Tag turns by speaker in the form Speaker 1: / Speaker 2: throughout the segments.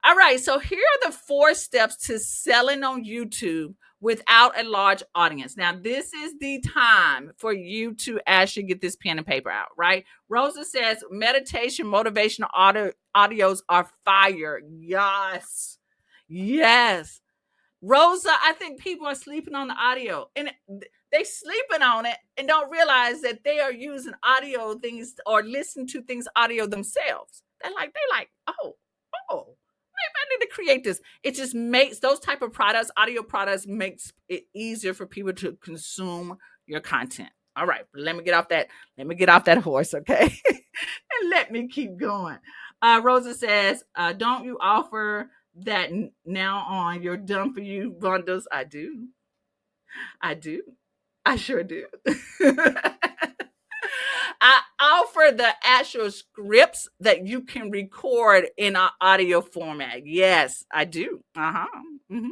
Speaker 1: All right, so here are the 4 steps to selling on YouTube without a large audience. Now, this is the time for you to actually get this pen and paper out, right? Rosa says meditation, motivational audios are fire. Yes. Yes. Rosa, I think people are sleeping on the audio and they sleeping on it and don't realize that they are using audio things or listen to things audio themselves. They're like, oh, I need to create this. It just makes those type of products, audio products, makes it easier for people to consume your content. All right, let me get off that. Let me get off that horse, okay? And let me keep going. Rosa says, "Don't you offer that now on your done for you bundles?" I do. I do. I sure do. I offer the actual scripts that you can record in an audio format. Yes, I do. Mhm.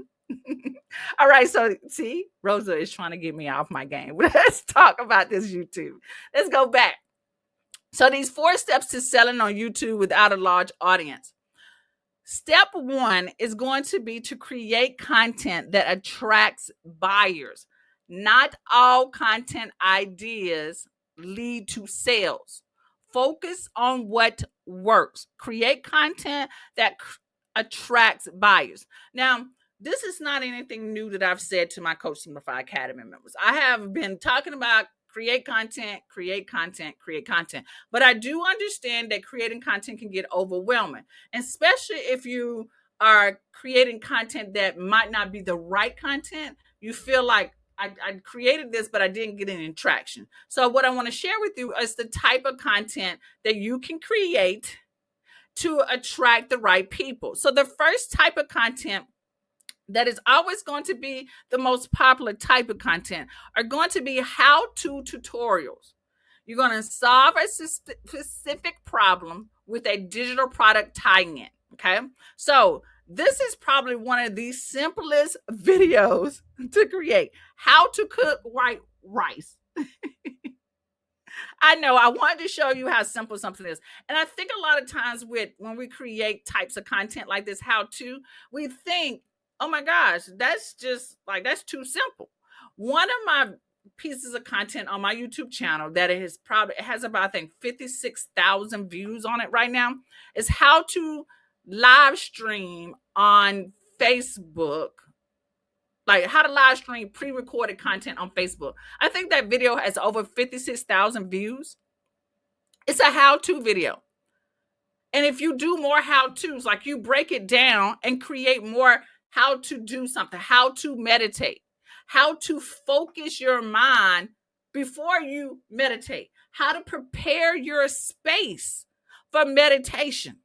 Speaker 1: All right, so see, Rosa is trying to get me off my game. Let's talk about this YouTube. Let's go back. So these 4 steps to selling on YouTube without a large audience. Step 1 is going to be to create content that attracts buyers. Not all content ideas lead to sales. Focus on what works. Create content that attracts buyers. Now, this is not anything new that I've said to my Coach Simplify Academy members. I have been talking about create content, create content, create content. But I do understand that creating content can get overwhelming, especially if you are creating content that might not be the right content. You feel like I created this, but I didn't get any traction. So what I want to share with you is the type of content that you can create to attract the right people. So the first type of content that is always going to be the most popular type of content are going to be how-to tutorials. You're going to solve a specific problem with a digital product tying in. Okay. So this is probably one of the simplest videos to create. How to cook white rice. I know I wanted to show you how simple something is. And I think a lot of times when we create types of content like this, how to, we think, oh my gosh, that's just like, that's too simple. One of my pieces of content on my YouTube channel that it has about, I think, 56,000 views on it right now is how to live stream on Facebook, like how to live stream pre-recorded content on Facebook. I think that video has over 56,000 views. It's a how-to video. And if you do more how-tos, like you break it down and create more how to do something, how to meditate, how to focus your mind before you meditate, how to prepare your space for meditation.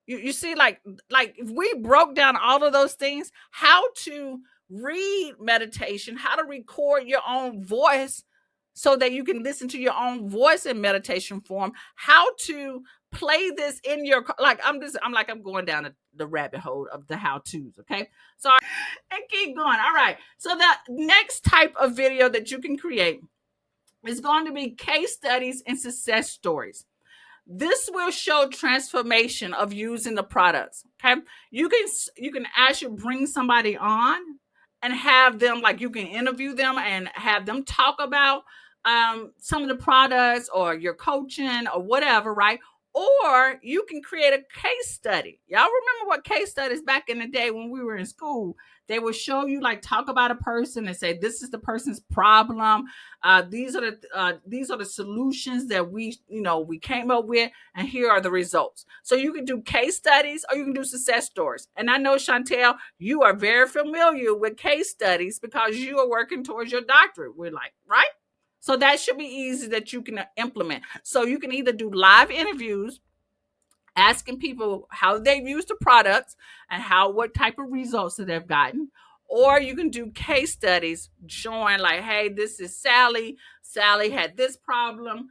Speaker 1: You see, like if we broke down all of those things, how to read meditation, how to record your own voice so that you can listen to your own voice in meditation form, how to play this in your, like I'm going down the rabbit hole of the how to's. Okay, so and keep going. All right, so the next type of video that you can create is going to be case studies and success stories. This will show transformation of using the products. Okay, you can actually bring somebody on and have them, like, you can interview them and have them talk about some of the products or your coaching or whatever, right? Or you can create a case study. Y'all remember what case studies back in the day when we were in school? They would show you, like, talk about a person and say, this is the person's problem. These are the solutions that we came up with, and here are the results. So you can do case studies or you can do success stories. And I know, Chantel, you are very familiar with case studies because you are working towards your doctorate. We're like, right? So that should be easy that you can implement. So you can either do live interviews, asking people how they've used the products and what type of results that they've gotten. Or you can do case studies showing, like, hey, this is Sally. Sally had this problem.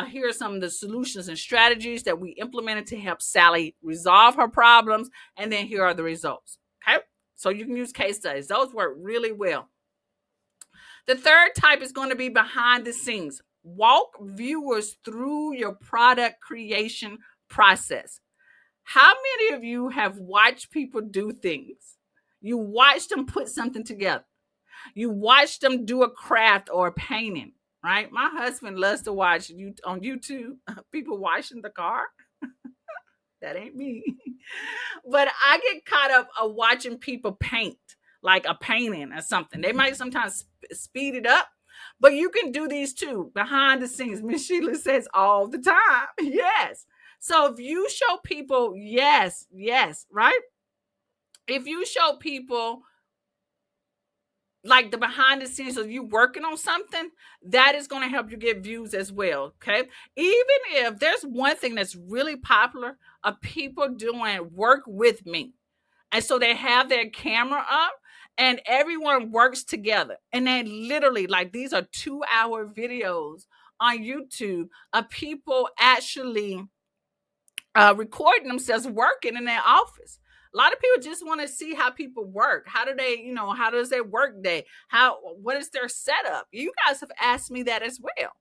Speaker 1: Here are some of the solutions and strategies that we implemented to help Sally resolve her problems. And then here are the results. Okay. So you can use case studies. Those work really well. The third type is going to be behind the scenes. Walk viewers through your product creation process. How many of you have watched people do things? You watched them put something together. You watch them do a craft or a painting, right? My husband loves to watch you on YouTube people washing the car. That ain't me. But I get caught up of watching people paint, like a painting or something. They might sometimes speed it up, but you can do these too behind the scenes. Miss Sheila says all the time. Yes. So if you show people, yes, right? If you show people like the behind the scenes of you working on something, that is going to help you get views as well. Okay. Even if there's one thing that's really popular of people doing work with me. And so they have their camera up and everyone works together. And they literally, like, these are 2-hour videos on YouTube of people actually recording themselves working in their office. A lot of people just want to see how people work. How do they, how does their work day? What is their setup? You guys have asked me that as well.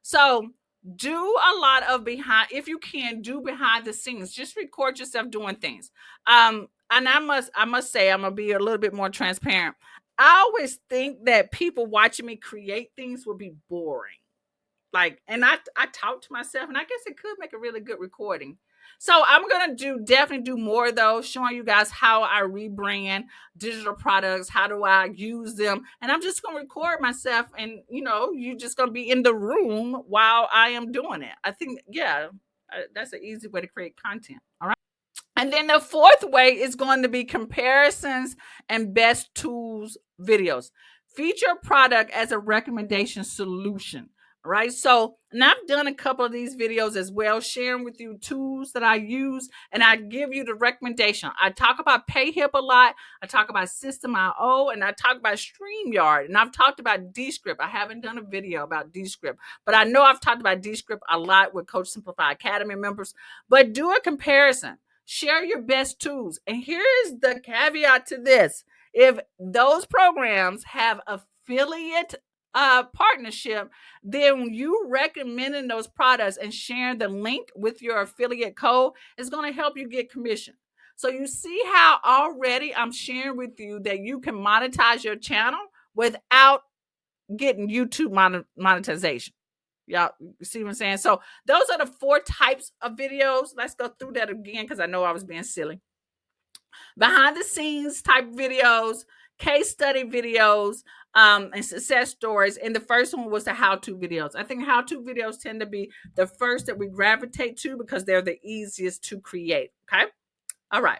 Speaker 1: So do a lot of behind, if you can, do behind the scenes. Just record yourself doing things. And I must say, I'm gonna be a little bit more transparent. I always think that people watching me create things will be boring. Like, and I talk to myself, and I guess it could make a really good recording. So I'm gonna definitely do more of those, showing you guys how I rebrand digital products, how do I use them, and I'm just gonna record myself, and you're just gonna be in the room while I am doing it. I think, yeah, that's an easy way to create content. All right. And then the fourth way is going to be comparisons and best tools videos. Feature product as a recommendation solution. Right. So, and I've done a couple of these videos as well, sharing with you tools that I use, and I give you the recommendation. I talk about PayHip a lot. I talk about System.io, and I talk about StreamYard, and I've talked about Descript. I haven't done a video about Descript, but I know I've talked about Descript a lot with Coach Simplify Academy members. But do a comparison. Share your best tools. And here's the caveat to this. If those programs have affiliate partnership, then you recommending those products and sharing the link with your affiliate code is going to help you get commission. So you see how already I'm sharing with you that you can monetize your channel without getting YouTube monetization. Y'all see what I'm saying? So those are the 4 types of videos. Let's go through that again because I know I was being silly. Behind the scenes type videos, case study videos, and success stories. And the first one was the how-to videos. I think how-to videos tend to be the first that we gravitate to because they're the easiest to create. Okay. All right.